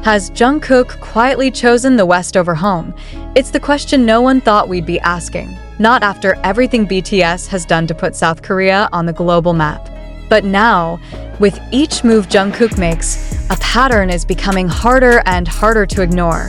Has Jungkook quietly chosen the West over home? It's the question no one thought we'd be asking, not after everything BTS has done to put South Korea on the global map. But now, with each move Jungkook makes, a pattern is becoming harder and harder to ignore.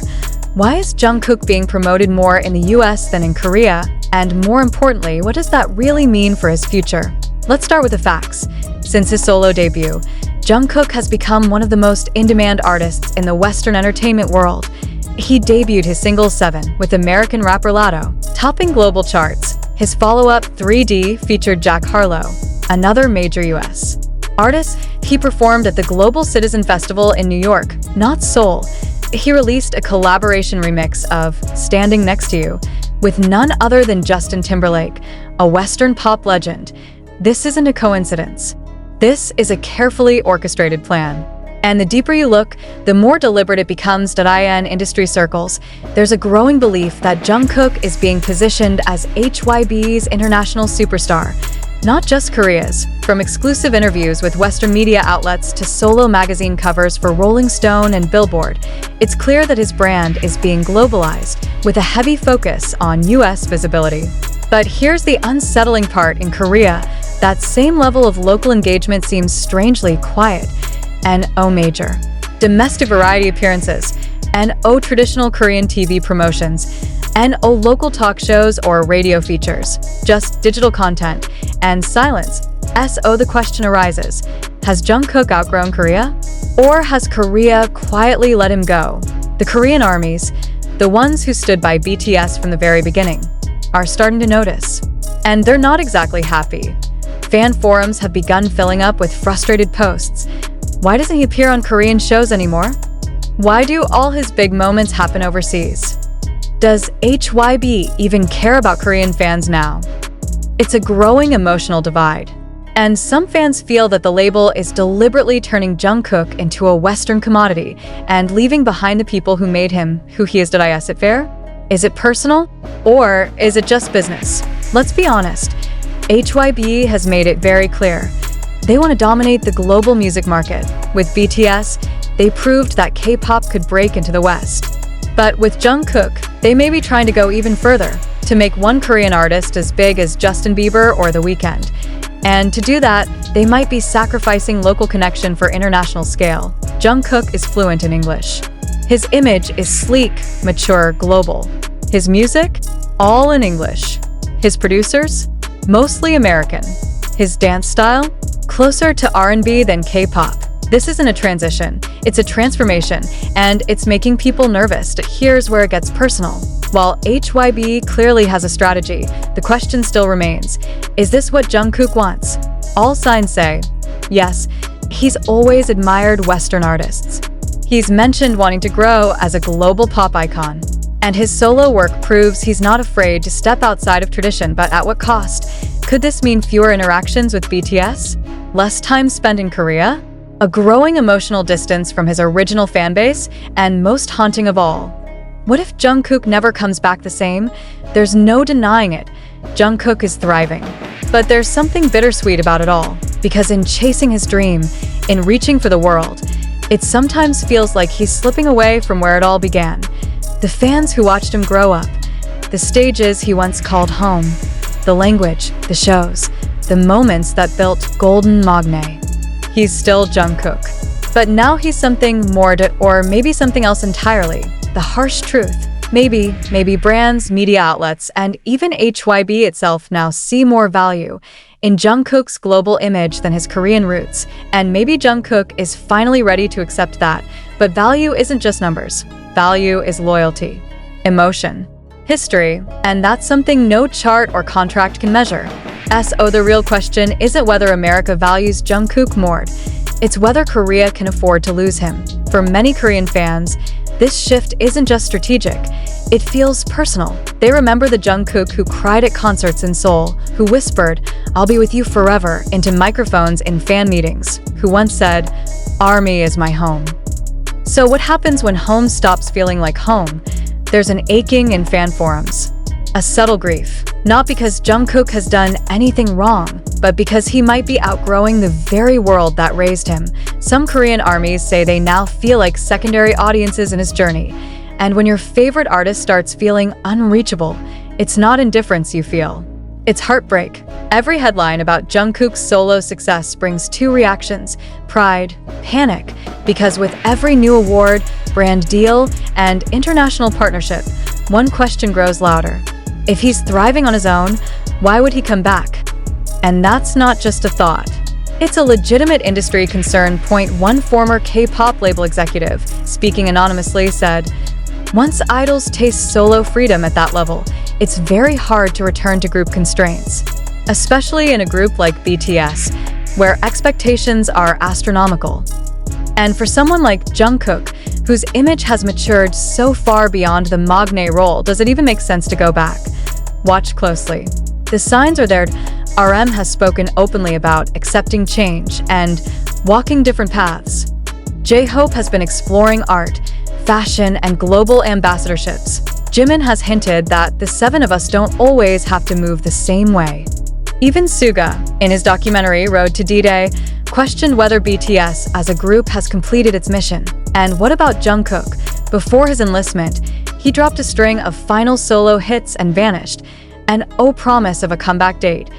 Why is Jungkook being promoted more in the US than in Korea? And more importantly, what does that really mean for his future? Let's start with the facts. Since his solo debut, Jungkook has become one of the most in-demand artists in the Western entertainment world. He debuted his single 7 with American rapper Latto, topping global charts. His follow-up 3D featured Jack Harlow, another major US artist. He performed at the Global Citizen Festival in New York, not Seoul. He released a collaboration remix of Standing Next to You with none other than Justin Timberlake, a Western pop legend. This isn't a coincidence. This is a carefully orchestrated plan. And the deeper you look, the more deliberate it becomes. In industry circles, there's a growing belief that Jungkook is being positioned as HYB's international superstar, not just Korea's. From exclusive interviews with Western media outlets to solo magazine covers for Rolling Stone and Billboard, it's clear that his brand is being globalized, with a heavy focus on US visibility. But here's the unsettling part: in Korea, that same level of local engagement seems strangely quiet. And major domestic variety appearances, and traditional Korean TV promotions, and local talk shows or radio features, just digital content and silence. The question arises: has Jungkook outgrown Korea? Or has Korea quietly let him go? The Korean armies, the ones who stood by BTS from the very beginning, are starting to notice. And they're not exactly happy. Fan forums have begun filling up with frustrated posts. Why doesn't he appear on Korean shows anymore? Why do all his big moments happen overseas? Does HYB even care about Korean fans now? It's a growing emotional divide. And some fans feel that the label is deliberately turning Jungkook into a Western commodity and leaving behind the people who made him who he is. Is it fair? Is it personal? Or is it just business? Let's be honest. HYB has made it very clear. They want to dominate the global music market. With BTS, they proved that K-pop could break into the West. But with Jungkook, they may be trying to go even further, to make one Korean artist as big as Justin Bieber or The Weeknd. And to do that, they might be sacrificing local connection for international scale. Jungkook is fluent in English. His image is sleek, mature, global. His music? All in English. His producers? Mostly American. His dance style? Closer to R&B than K-pop. This isn't a transition, it's a transformation, and it's making people nervous. Here's where it gets personal. While HYB clearly has a strategy, the question still remains: is this what Jungkook wants? All signs say yes. He's always admired Western artists. He's mentioned wanting to grow as a global pop icon. And his solo work proves he's not afraid to step outside of tradition, but at what cost? Could this mean fewer interactions with BTS? Less time spent in Korea? A growing emotional distance from his original fanbase? And most haunting of all, what if Jungkook never comes back the same? There's no denying it. Jungkook is thriving. But there's something bittersweet about it all, because in chasing his dream, in reaching for the world, it sometimes feels like he's slipping away from where it all began. The fans who watched him grow up, the stages he once called home, the language, the shows, the moments that built Golden Magne. He's still Jungkook. But now he's something more or maybe something else entirely. The harsh truth. Maybe brands, media outlets, and even HYB itself now see more value in Jungkook's global image than his Korean roots. And maybe Jungkook is finally ready to accept that. But value isn't just numbers. Value is loyalty, emotion, history, and that's something no chart or contract can measure. The real question isn't whether America values Jungkook more. It's whether Korea can afford to lose him. For many Korean fans, this shift isn't just strategic. It feels personal. They remember the Jungkook who cried at concerts in Seoul, who whispered, "I'll be with you forever," into microphones in fan meetings, who once said, "Army is my home." So what happens when home stops feeling like home? There's an aching in fan forums, a subtle grief, Not because Jungkook has done anything wrong, but because he might be outgrowing the very world that raised him. Some Korean armies say they now feel like secondary audiences in his journey. And when your favorite artist starts feeling unreachable, it's not indifference you feel. It's heartbreak. Every headline about Jungkook's solo success brings two reactions: pride, panic, because with every new award, brand deal, and international partnership, one question grows louder. If he's thriving on his own, why would he come back? And that's not just a thought. It's a legitimate industry concern. One former K-pop label executive, speaking anonymously, said, "Once idols taste solo freedom at that level, it's very hard to return to group constraints, especially in a group like BTS, where expectations are astronomical." And for someone like Jungkook, whose image has matured so far beyond the magne role, does it even make sense to go back? Watch closely. The signs are there. RM has spoken openly about accepting change and walking different paths. J-Hope has been exploring art, fashion, and global ambassadorships. Jimin has hinted that the seven of us don't always have to move the same way. Even Suga, in his documentary Road to D-Day, questioned whether BTS as a group has completed its mission. And what about Jungkook? Before his enlistment, he dropped a string of final solo hits and vanished. An oh promise of a comeback date,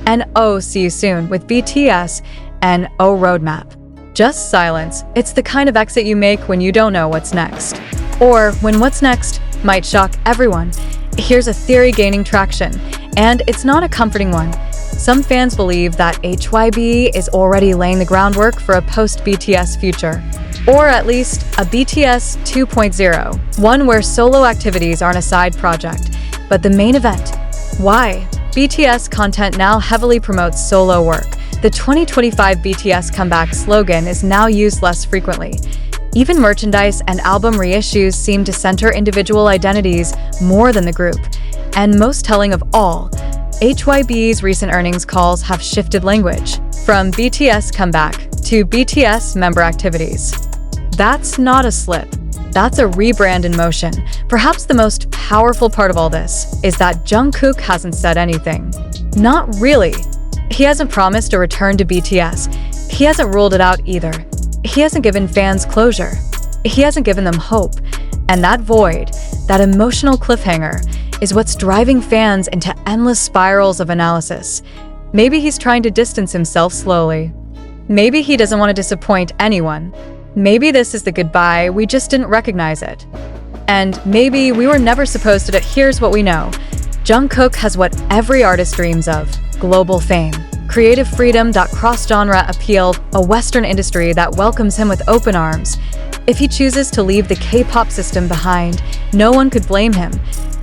an oh see you soon with BTS, and oh roadmap. Just silence. It's the kind of exit you make when you don't know what's next. Or when what's next might shock everyone. Here's a theory gaining traction, and it's not a comforting one. Some fans believe that HYB is already laying the groundwork for a post-BTS future. Or at least a BTS 2.0, one where solo activities aren't a side project, but the main event. Why? BTS content now heavily promotes solo work. The 2025 BTS comeback slogan is now used less frequently. Even merchandise and album reissues seem to center individual identities more than the group. And most telling of all, HYB's recent earnings calls have shifted language from BTS comeback to BTS member activities. That's not a slip. That's a rebrand in motion. Perhaps the most powerful part of all this is that Jungkook hasn't said anything. Not really. He hasn't promised a return to BTS. He hasn't ruled it out either. He hasn't given fans closure. He hasn't given them hope. And that void, that emotional cliffhanger, is what's driving fans into endless spirals of analysis. Maybe he's trying to distance himself slowly. Maybe he doesn't want to disappoint anyone. Maybe this is the goodbye, we just didn't recognize it. And maybe we were never supposed to. Here's what we know. Jungkook has what every artist dreams of: global fame, creative freedom, that cross-genre appeal, a Western industry that welcomes him with open arms. If he chooses to leave the K-pop system behind, no one could blame him.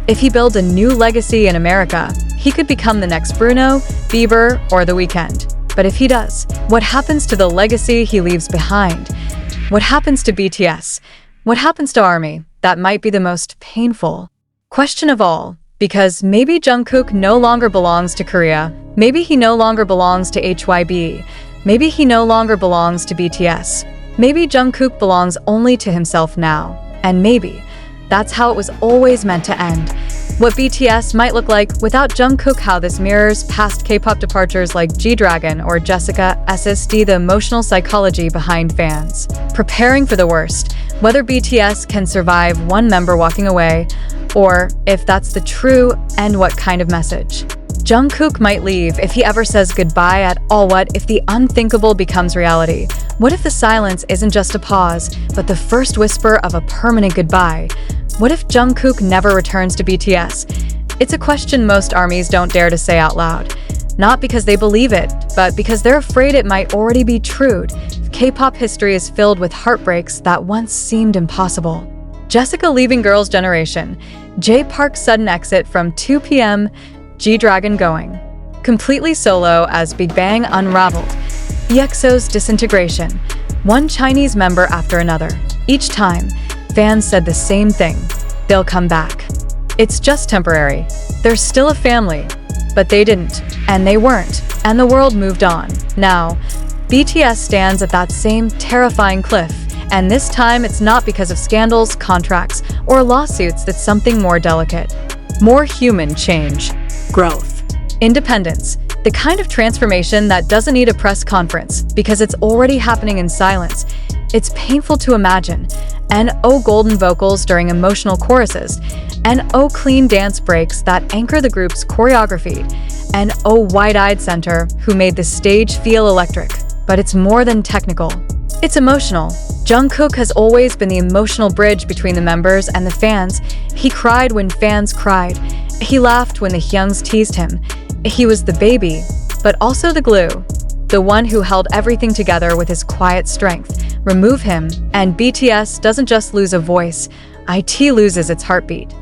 If he builds a new legacy in America, he could become the next Bruno, Bieber, or The Weeknd. But if he does, what happens to the legacy he leaves behind? What happens to BTS? What happens to ARMY? That might be the most painful question of all, because maybe Jungkook no longer belongs to Korea. Maybe he no longer belongs to HYB. Maybe he no longer belongs to BTS. Maybe Jungkook belongs only to himself now. And maybe that's how it was always meant to end. What BTS might look like without Jungkook, how this mirrors past K-pop departures like G-Dragon or Jessica SSD, the emotional psychology behind fans preparing for the worst, whether BTS can survive one member walking away, or if that's the true and what kind of message Jungkook might leave if he ever says goodbye at all. What if the unthinkable becomes reality? What if the silence isn't just a pause, but the first whisper of a permanent goodbye? What if Jungkook never returns to BTS? It's a question most armies don't dare to say out loud. Not because they believe it, but because they're afraid it might already be true. K-pop history is filled with heartbreaks that once seemed impossible. Jessica leaving Girls' Generation, J Park's sudden exit from 2 p.m., G-Dragon going completely solo as Big Bang unraveled, EXO's disintegration, one Chinese member after another. Each time, fans said the same thing: they'll come back. It's just temporary. They're still a family. But they didn't, and they weren't, and the world moved on. Now, BTS stands at that same terrifying cliff, and this time it's not because of scandals, contracts, or lawsuits. That's something more delicate, more human change. Growth. Independence, the kind of transformation that doesn't need a press conference because it's already happening in silence. It's painful to imagine. And oh, golden vocals during emotional choruses. And oh, clean dance breaks that anchor the group's choreography. And oh, wide-eyed center who made the stage feel electric. But it's more than technical. It's emotional. Jungkook has always been the emotional bridge between the members and the fans. He cried when fans cried. He laughed when the Hyungs teased him. He was the baby, but also the glue. The one who held everything together with his quiet strength. Remove him, and BTS doesn't just lose a voice, IT loses its heartbeat.